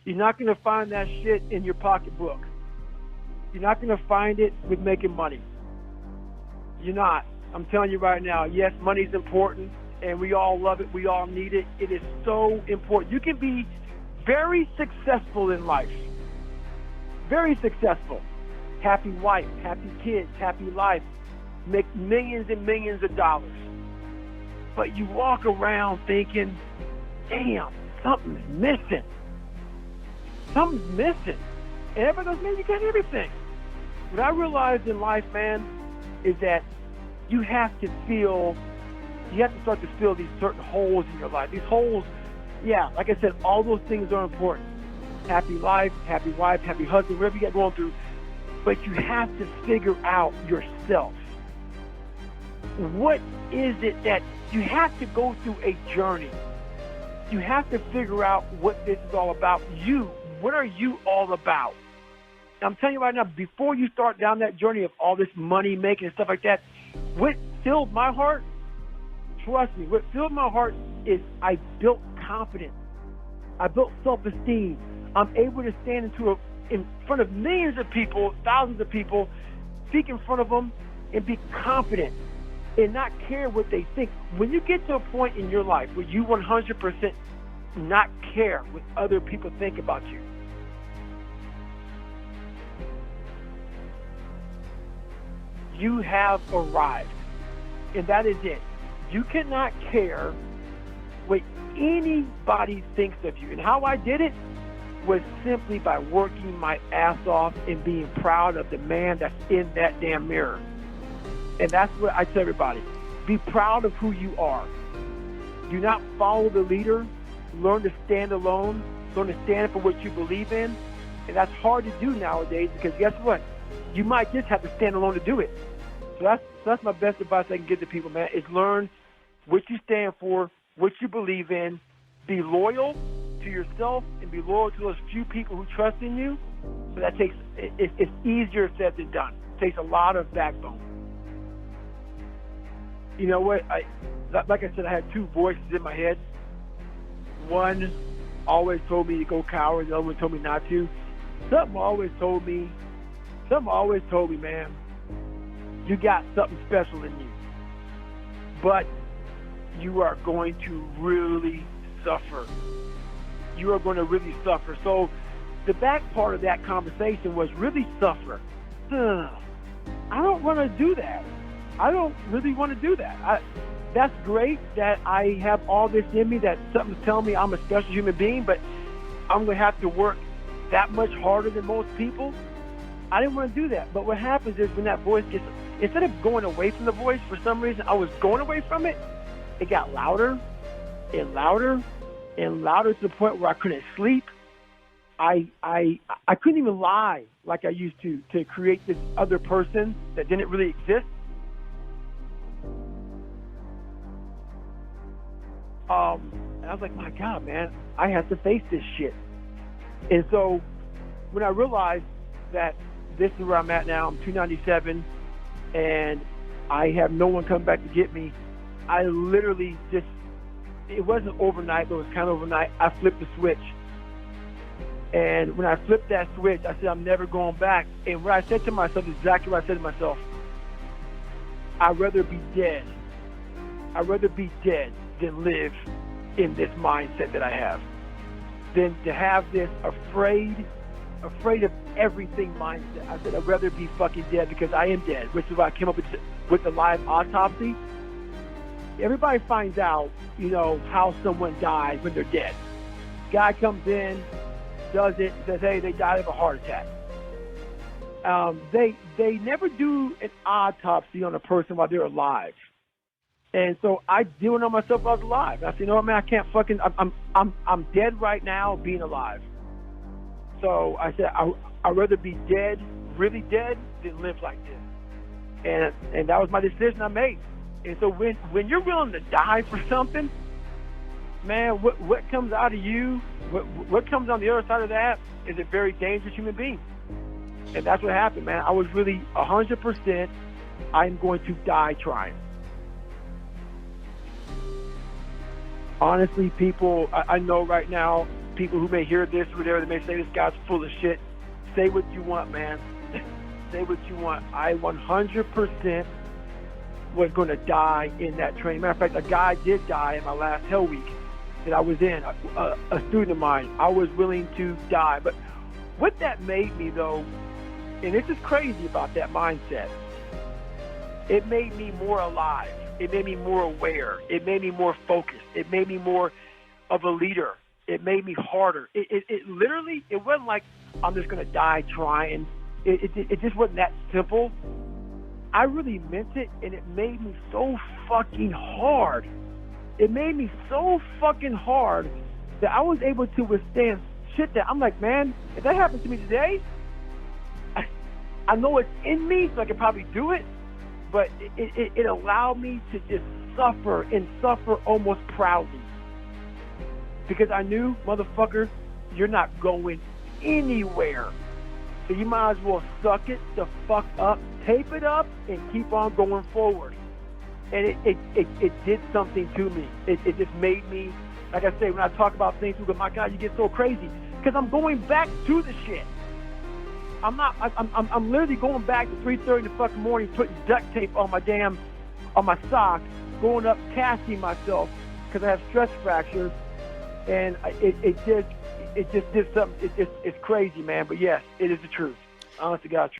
You're not going to find that shit in your pocketbook. You're not going to find it with making money. You're not. I'm telling you right now, yes, money's important, and we all love it. We all need it. It is so important. You can be very successful in life. Very successful. Happy wife, happy kids, happy life. Make millions and millions of dollars. But you walk around thinking, damn, something's missing. Something's missing. And everybody goes, man, you got everything. What I realized in life, man, is that you have to start to fill these certain holes in your life. These holes, yeah, like I said, all those things are important. Happy life, happy wife, happy husband, whatever you got going through. But you have to figure out yourself. What is it that you have to go through a journey? You have to figure out what this is all about. You, what are you all about? I'm telling you right now, before you start down that journey of all this money making and stuff like that, what filled my heart, trust me, what filled my heart is I built confidence. I built self-esteem. I'm able to stand in front of millions of people, thousands of people, speak in front of them, and be confident and not care what they think. When you get to a point in your life where you 100% not care what other people think about you, you have arrived. And that is it. You cannot care what anybody thinks of you. And how I did it was simply by working my ass off and being proud of the man that's in that damn mirror. And that's what I tell everybody. Be proud of who you are. Do not follow the leader. Learn to stand alone. Learn to stand for what you believe in. And that's hard to do nowadays because guess what? You might just have to stand alone to do it. So that's my best advice I can give to people, man, is learn what you stand for, what you believe in, be loyal to yourself and be loyal to those few people who trust in you. But that takes, it's easier said than done. It takes a lot of backbone. You know what? Like I said, I had two voices in my head. One always told me to go cower, the other one told me not to. Something always told me, man, you got something special in you. But you are going to really suffer. You are going to really suffer. So the back part of that conversation was really suffer. I don't want to do that. I don't really want to do that. That's great that I have all this in me, that something's telling me I'm a special human being, but I'm going to have to work that much harder than most people. I didn't want to do that. But what happens is when that voice gets, instead of going away from the voice, for some reason, I was going away from it. It got louder and louder and louder to the point where I couldn't sleep. I couldn't even lie like I used to create this other person that didn't really exist. And I was like, my God, man, I have to face this shit. And so when I realized that this is where I'm at now, I'm 297, and I have no one coming back to get me, I literally just, it wasn't overnight, but it was kind of overnight. I flipped the switch. And when I flipped that switch, I said, I'm never going back. And what I said to myself is exactly what I said to myself. I'd rather be dead. I'd rather be dead than live in this mindset that I have. Than to have this afraid of everything mindset. I said, I'd rather be fucking dead because I am dead, which is why I came up with the live autopsy. Everybody finds out, how someone died when they're dead. Guy comes in, does it, says, hey, they died of a heart attack. They never do an autopsy on a person while they're alive. And so I did it on myself while I was alive. I said, man, I can't fucking, I'm dead right now being alive. So I said, I'd rather be dead, really dead, than live like this. And that was my decision I made. And so when you're willing to die for something, man, what comes out of you, what comes on the other side of that is a very dangerous human being. And that's what happened, man. I was really 100%, I'm going to die trying. Honestly, people, I know right now, people who may hear this or whatever, they may say this guy's full of shit. Say what you want, man. Say what you want. I 100% was going to die in that training. Matter of fact, a guy did die in my last Hell Week that I was in, a student of mine. I was willing to die. But what that made me, though, and this is crazy about that mindset, it made me more alive. It made me more aware. It made me more focused. It made me more of a leader. It made me harder. It literally, it wasn't like I'm just going to die trying. It just wasn't that simple. I really meant it, and it made me so fucking hard. It made me so fucking hard that I was able to withstand shit that I'm like, man, if that happens to me today, I know it's in me, so I can probably do it, but it allowed me to just suffer and suffer almost proudly. Because I knew, motherfucker, you're not going anywhere. So you might as well suck it the fuck up, tape it up, and keep on going forward. And it did something to me. It just made me, like I say, when I talk about things, people go, my God, you get so crazy. Because I'm going back to the shit. I'm literally going back to 3:30 in the fucking morning, putting duct tape on my sock, going up, casting myself because I have stress fractures. And it just did something. It's crazy, man. But yes, it is the truth. Honest to God.